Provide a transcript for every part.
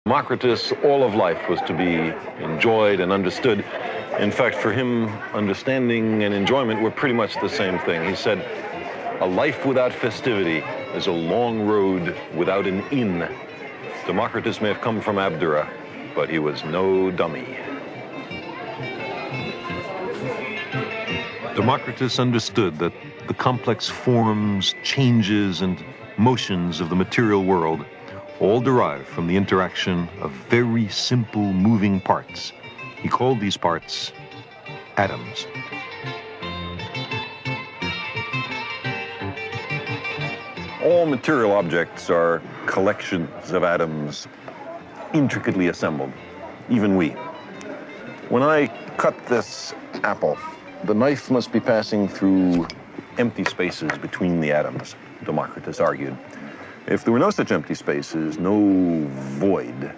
Democritus, all of life was to be enjoyed and understood. In fact, for him, understanding and enjoyment were pretty much the same thing. He said, a life without festivity is a long road without an inn. Democritus may have come from Abdera, but he was no dummy. Democritus understood that the complex forms, changes, and motions of the material world all derive from the interaction of very simple moving parts. He called these parts atoms. All material objects are collections of atoms, intricately assembled, even we. When I cut this apple, the knife must be passing through empty spaces between the atoms, Democritus argued. If there were no such empty spaces, no void,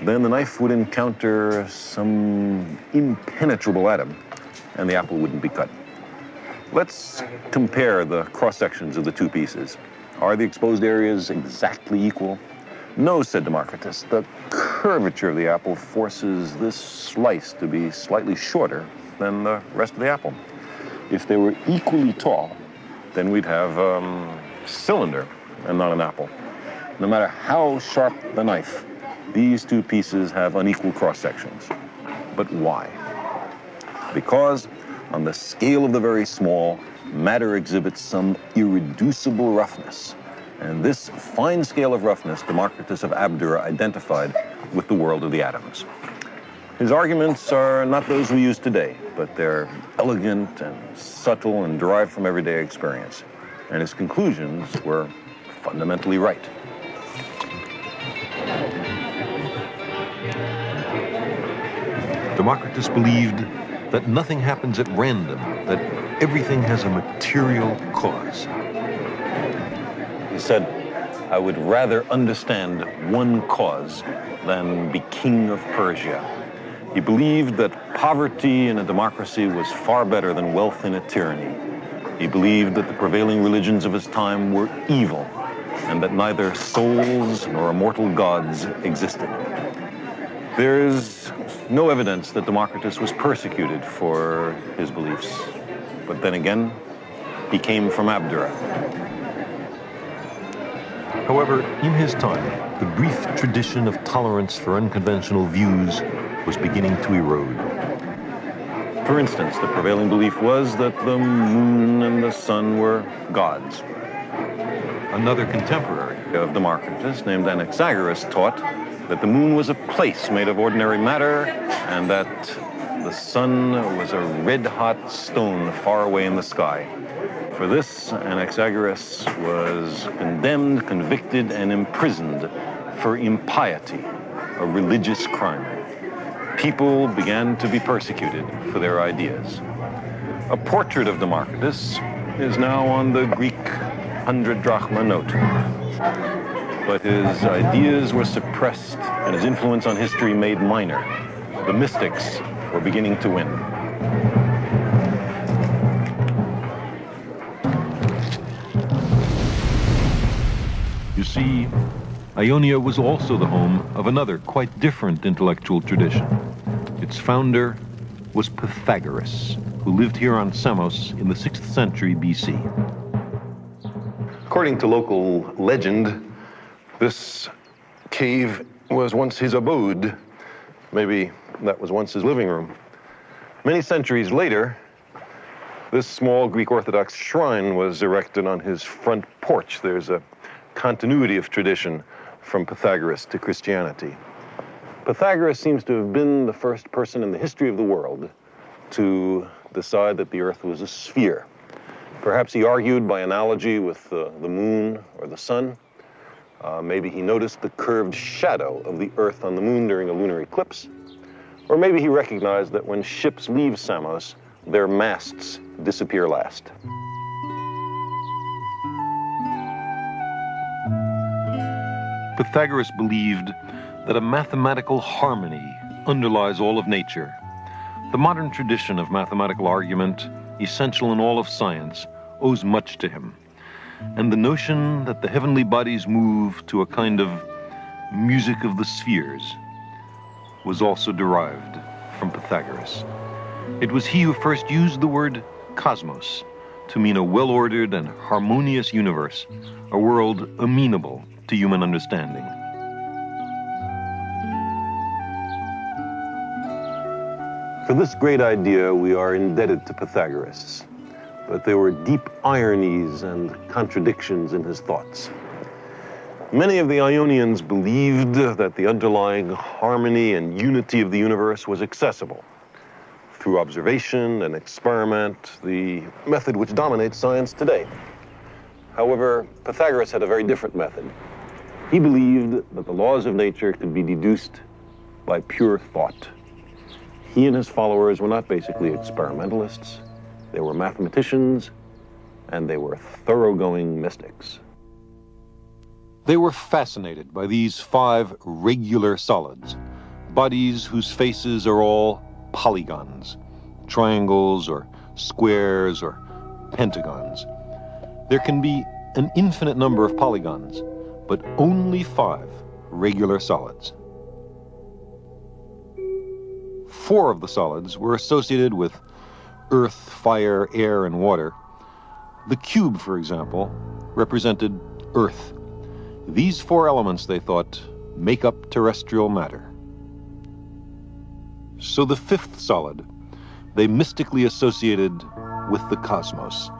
then the knife would encounter some impenetrable atom, and the apple wouldn't be cut. Let's compare the cross-sections of the two pieces. Are the exposed areas exactly equal? No, said Democritus. The curvature of the apple forces this slice to be slightly shorter than the rest of the apple. If they were equally tall, then we'd have a cylinder and not an apple. No matter how sharp the knife, these two pieces have unequal cross-sections. But why? Because on the scale of the very small, matter exhibits some irreducible roughness. And this fine scale of roughness, Democritus of Abdera identified with the world of the atoms. His arguments are not those we use today, but they're elegant and subtle and derived from everyday experience. And his conclusions were fundamentally right. Democritus believed that nothing happens at random, that everything has a material cause. He said, I would rather understand one cause than be king of Persia. He believed that poverty in a democracy was far better than wealth in a tyranny. He believed that the prevailing religions of his time were evil, and that neither souls nor immortal gods existed. There is no evidence that Democritus was persecuted for his beliefs. But then again, he came from Abdera. However, in his time, the brief tradition of tolerance for unconventional views was beginning to erode. For instance, the prevailing belief was that the moon and the sun were gods. Another contemporary of Democritus, named Anaxagoras, taught that the moon was a place made of ordinary matter and that the sun was a red-hot stone far away in the sky. For this, Anaxagoras was condemned, convicted, and imprisoned for impiety, a religious crime. People began to be persecuted for their ideas. A portrait of Democritus is now on the Greek 100 drachma note. But his ideas were suppressed and his influence on history made minor. The mystics were beginning to win. You see, Ionia was also the home of another quite different intellectual tradition. Its founder was Pythagoras, who lived here on Samos in the 6th century BC. According to local legend, this cave was once his abode. Maybe that was once his living room. Many centuries later, this small Greek Orthodox shrine was erected on his front porch. There's a continuity of tradition from Pythagoras to Christianity. Pythagoras seems to have been the first person in the history of the world to decide that the Earth was a sphere. Perhaps he argued by analogy with the moon or the sun. Maybe he noticed the curved shadow of the Earth on the moon during a lunar eclipse. Or maybe he recognized that when ships leave Samos, their masts disappear last. Pythagoras believed that a mathematical harmony underlies all of nature. The modern tradition of mathematical argument, essential in all of science, owes much to him. And the notion that the heavenly bodies move to a kind of music of the spheres, was also derived from Pythagoras. It was he who first used the word cosmos to mean a well-ordered and harmonious universe, a world amenable to human understanding. For this great idea, we are indebted to Pythagoras, but there were deep ironies and contradictions in his thoughts. Many of the Ionians believed that the underlying harmony and unity of the universe was accessible through observation and experiment, the method which dominates science today. However, Pythagoras had a very different method. He believed that the laws of nature could be deduced by pure thought. He and his followers were not basically experimentalists. They were mathematicians, and they were thoroughgoing mystics. They were fascinated by these 5 regular solids, bodies whose faces are all polygons, triangles or squares or pentagons. There can be an infinite number of polygons, but only 5 regular solids. 4 of the solids were associated with earth, fire, air, and water. The cube, for example, represented earth. These 4 elements, they thought, make up terrestrial matter. So the 5th solid, they mystically associated with the cosmos.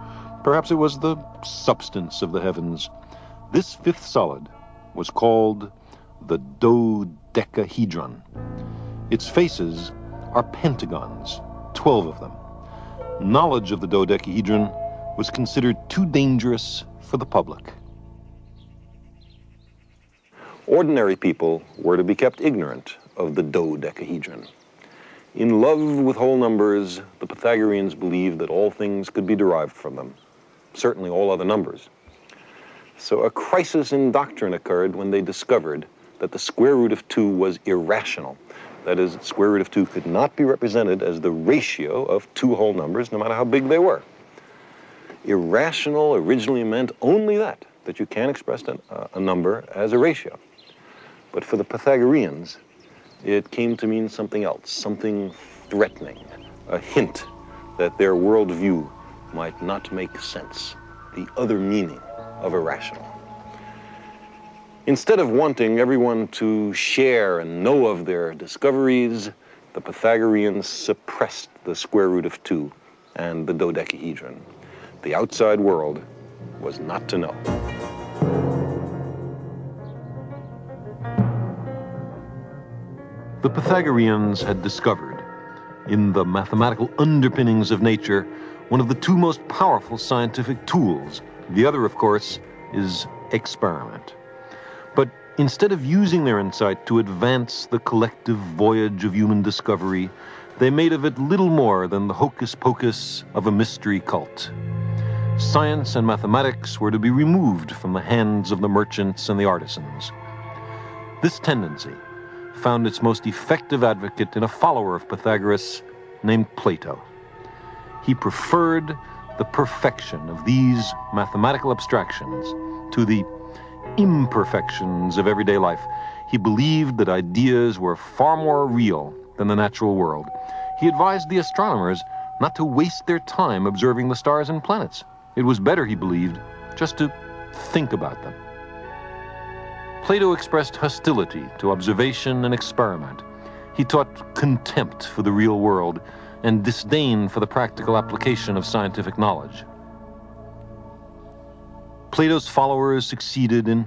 Perhaps it was the substance of the heavens. This 5th solid was called the dodecahedron. Its faces are pentagons, 12 of them. Knowledge of the dodecahedron was considered too dangerous for the public. Ordinary people were to be kept ignorant of the dodecahedron. In love with whole numbers, the Pythagoreans believed that all things could be derived from them, certainly all other numbers. So a crisis in doctrine occurred when they discovered that the square root of 2 was irrational. That is, square root of 2 could not be represented as the ratio of 2 whole numbers, no matter how big they were. Irrational originally meant only that you can't express a number as a ratio. But for the Pythagoreans, it came to mean something else, something threatening, a hint that their worldview might not make sense, the other meaning of irrational. Instead of wanting everyone to share and know of their discoveries, the Pythagoreans suppressed the square root of 2 and the dodecahedron. The outside world was not to know. The Pythagoreans had discovered, in the mathematical underpinnings of nature, one of the 2 most powerful scientific tools. The other, of course, is experiment. But instead of using their insight to advance the collective voyage of human discovery, they made of it little more than the hocus-pocus of a mystery cult. Science and mathematics were to be removed from the hands of the merchants and the artisans. This tendency found its most effective advocate in a follower of Pythagoras named Plato. He preferred the perfection of these mathematical abstractions to the imperfections of everyday life. He believed that ideas were far more real than the natural world. He advised the astronomers not to waste their time observing the stars and planets. It was better, he believed, just to think about them. Plato expressed hostility to observation and experiment. He taught contempt for the real world and disdain for the practical application of scientific knowledge. Plato's followers succeeded in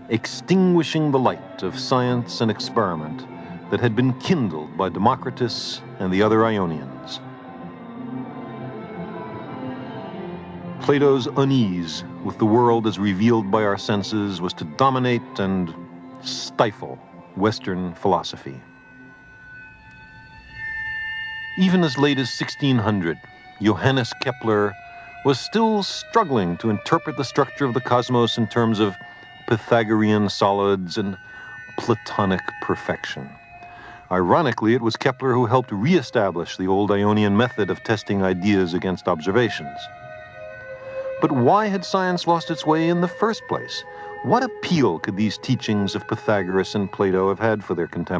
extinguishing the light of science and experiment that had been kindled by Democritus and the other Ionians. Plato's unease with the world as revealed by our senses was to dominate and stifle Western philosophy. Even as late as 1600, Johannes Kepler was still struggling to interpret the structure of the cosmos in terms of Pythagorean solids and Platonic perfection. Ironically, it was Kepler who helped re-establish the old Ionian method of testing ideas against observations. But why had science lost its way in the first place? What appeal could these teachings of Pythagoras and Plato have had for their contemporaries?